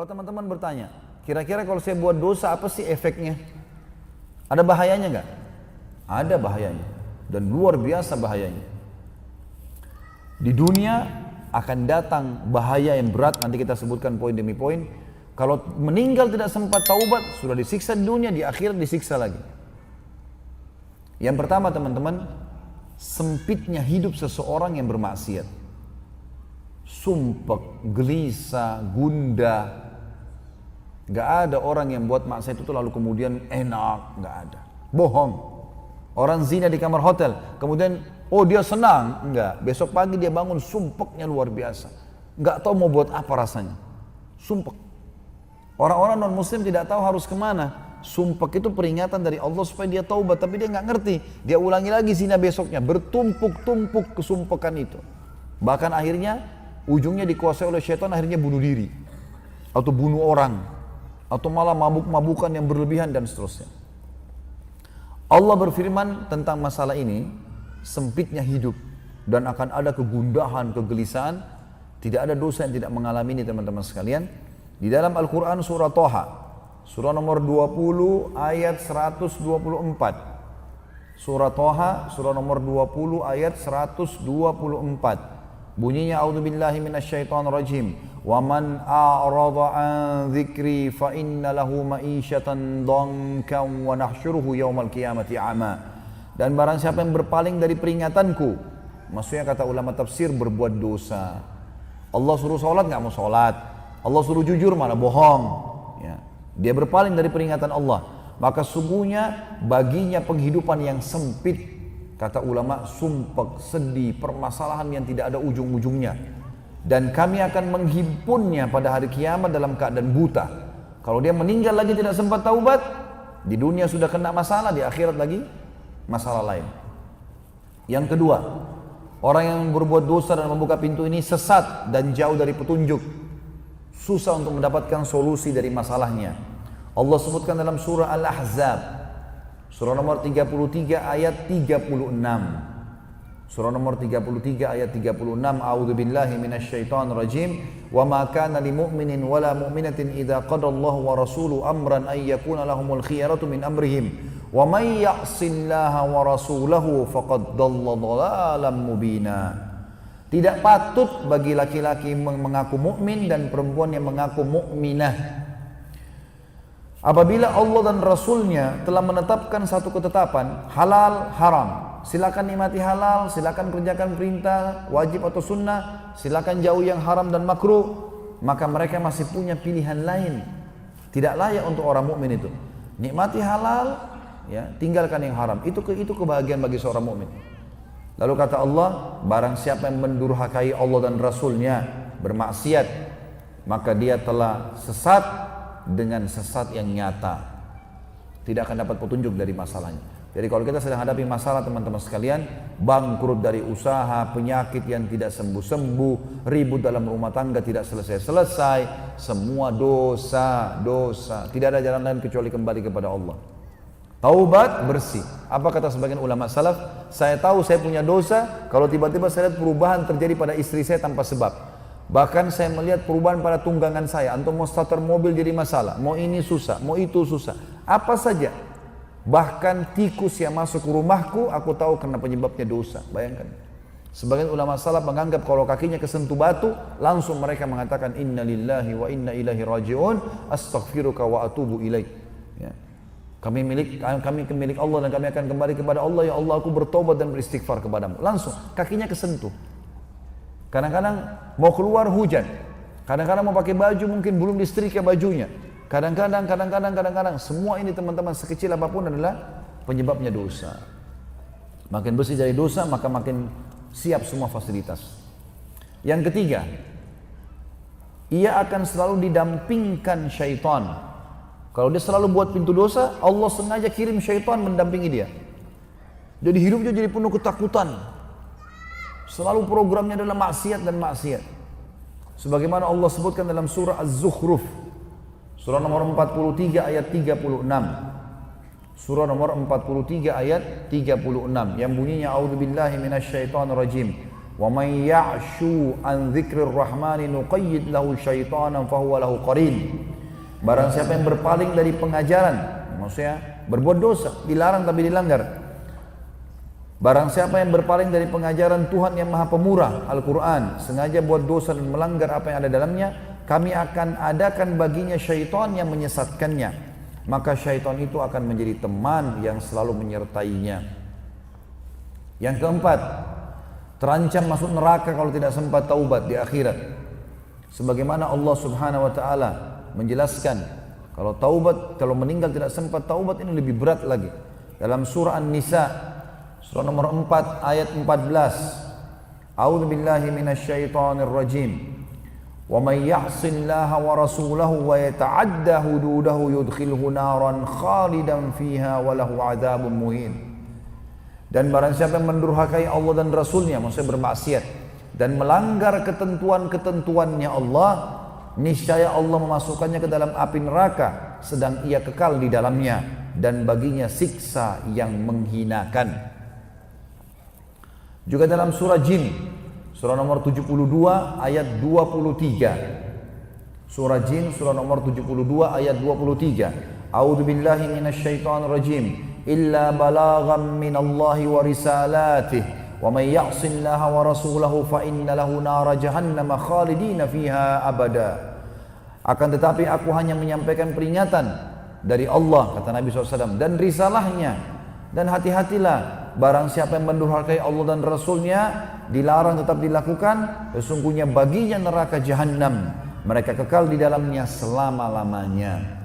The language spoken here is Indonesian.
Kalau teman-teman bertanya, kira-kira kalau saya buat dosa apa sih efeknya? Ada bahayanya nggak? Ada bahayanya, dan luar biasa bahayanya. Di dunia akan datang bahaya yang berat, nanti kita sebutkan poin demi poin. Kalau meninggal tidak sempat taubat, sudah disiksa di dunia, di akhirat disiksa lagi. Yang pertama teman-teman, sempitnya hidup seseorang yang bermaksiat. Sumpek, gelisah, gundah. Gak ada orang yang buat maksiat itu lalu kemudian enak, gak ada. Bohong. Orang zina di kamar hotel, kemudian oh dia senang, enggak. Besok pagi dia bangun sumpeknya luar biasa. Gak tahu mau buat apa rasanya. Sumpek. Orang-orang non muslim tidak tahu harus kemana. Sumpek itu peringatan dari Allah supaya dia taubat, tapi dia nggak ngerti. Dia ulangi lagi zina besoknya, bertumpuk-tumpuk kesumpekan itu. Bahkan akhirnya ujungnya dikuasai oleh syaitan, akhirnya bunuh diri atau bunuh orang atau malah mabuk-mabukan yang berlebihan dan seterusnya. Allah berfirman tentang masalah ini, sempitnya hidup dan akan ada kegundahan, kegelisahan. Tidak ada dosa yang tidak mengalami ini teman-teman sekalian. Di dalam Al-Quran surah Toha, surah nomor 20 ayat 124. Surah Toha, surah nomor 20 ayat 124. Bunyinya, A'udzubillahi minasyaitonirrajim. Wa man a'rada an dzikri fa inna lahu ma'isyatan dhankan wa nahsyuruhu yaumal qiyamati a'ma. Dan barang siapa yang berpaling dari peringatanku, maksudnya kata ulama tafsir, berbuat dosa. Allah suruh sholat nggak mau sholat, Allah suruh jujur malah bohong, ya. Dia berpaling dari peringatan Allah, maka sungguhnya baginya penghidupan yang sempit. Kata ulama, sumpek, sedih, permasalahan yang tidak ada ujung-ujungnya. Dan kami akan menghimpunnya pada hari kiamat dalam keadaan buta. Kalau dia meninggal lagi tidak sempat taubat, di dunia sudah kena masalah, di akhirat lagi masalah lain. Yang kedua, orang yang berbuat dosa dan membuka pintu ini sesat dan jauh dari petunjuk. Susah untuk mendapatkan solusi dari masalahnya. Allah sebutkan dalam surah Al-Ahzab, surah nomor 33 ayat 36. Surah nomor 33 ayat 36, A'udzubillahi minasyaitonirrajim. Wa ma kana lil mu'minin wala mu'minatin idza qadallahu wa rasuluhu amran ay yakuna lahumul khiyaratu min amrihim. Wa may ya'sillaha wa rasulahu faqad dhalla dhalalan mubina. Tidak patut bagi laki-laki mengaku mukmin dan perempuan yang mengaku mukminah apabila Allah dan Rasulnya telah menetapkan satu ketetapan halal haram. Silakan nikmati halal, silakan kerjakan perintah wajib atau sunnah, silakan jauh yang haram dan makruh. Maka mereka masih punya pilihan lain. Tidak layak untuk orang mukmin itu. Nikmati halal, ya, tinggalkan yang haram. Itu kebahagiaan bagi seorang mukmin. Lalu kata Allah, barang siapa yang mendurhakai Allah dan Rasulnya, bermaksiat, maka dia telah sesat dengan sesat yang nyata. Tidak akan dapat petunjuk dari masalahnya. Jadi kalau kita sedang hadapi masalah teman-teman sekalian, bangkrut dari usaha, penyakit yang tidak sembuh-sembuh, ribut dalam rumah tangga tidak selesai-selesai, semua dosa. Tidak ada jalan lain kecuali kembali kepada Allah. Taubat, bersih. Apa kata sebagian ulama salaf? Saya tahu saya punya dosa kalau tiba-tiba saya lihat perubahan terjadi pada istri saya tanpa sebab. Bahkan saya melihat perubahan pada tunggangan saya. Antum mau starter mobil jadi masalah, mau ini susah, mau itu susah. Apa saja. Bahkan tikus yang masuk ke rumahku, aku tahu karena penyebabnya dosa. Bayangkan. Sebagian ulama salaf menganggap kalau kakinya kesentuh batu, langsung mereka mengatakan inna lillahi wa inna ilaihi raji'un, astaghfiruka wa atubu ilaik. Ya. Kami milik Allah dan kami akan kembali kepada Allah. Ya Allah, aku bertobat dan beristighfar kepadamu. Langsung kakinya kesentuh. Kadang-kadang mau keluar hujan, kadang-kadang mau pakai baju mungkin belum disetrika bajunya. Kadang-kadang semua ini teman-teman sekecil apapun adalah penyebabnya dosa. Makin bersih dari dosa maka makin siap semua fasilitas. Yang ketiga, ia akan selalu didampingkan syaitan. Kalau dia selalu buat pintu dosa, Allah sengaja kirim syaitan mendampingi dia. Jadi hidupnya jadi penuh ketakutan. Selalu programnya adalah maksiat dan maksiat. Sebagaimana Allah sebutkan dalam surah Az-Zukhruf, surah nomor 43 ayat 36. Surah nomor 43 ayat 36 yang bunyinya, A'udzubillahi minasyaitonirrajim. Wa may ya'shu an dzikrir rahmani nuqayyid lahu syaitanan fahuwa lahu qarin. Barang siapa yang berpaling dari pengajaran, maksudnya berbuat dosa, dilarang tapi dilanggar. Barang siapa yang berpaling dari pengajaran Tuhan yang Maha Pemurah, Al-Quran, sengaja buat dosa dan melanggar apa yang ada dalamnya, kami akan adakan baginya syaitan yang menyesatkannya. Maka syaitan itu akan menjadi teman yang selalu menyertainya. Yang keempat, terancam masuk neraka kalau tidak sempat taubat di akhirat. Sebagaimana Allah Subhanahu wa taala menjelaskan, kalau taubat, kalau meninggal tidak sempat taubat ini lebih berat lagi. Dalam surah An-Nisa, surah nomor 4 ayat 14. A'udzu billahi minasyaitonir rajim. Wa may ya'sillaha wa rasulahu wa yata'adda hududahu yudkhilhu naran khalidan fiha wa lahu 'adzabun muhin. Dan barang siapa yang mendurhakai Allah dan Rasulnya, maksudnya bermaksiat dan melanggar ketentuan-ketentuannya Allah, niscaya Allah memasukkannya ke dalam api neraka sedang ia kekal di dalamnya dan baginya siksa yang menghinakan. Juga dalam surah Jin, surah nomor 72 ayat 23. Surah Jin surah nomor 72 ayat 23. A'udzu billahi minasyaitonir rajim. Illa balaghan minallahi wa risalatihi. Wa may ya'sillaha wa rasulahu fa inna lahu nara jahannam khalidina fiha abada. Akan tetapi aku hanya menyampaikan peringatan dari Allah, kata Nabi SAW, dan risalahnya. Dan hati-hatilah, barang siapa yang mendurhakai Allah dan Rasulnya, dilarang tetap dilakukan, sesungguhnya baginya neraka jahannam, mereka kekal di dalamnya selama-lamanya.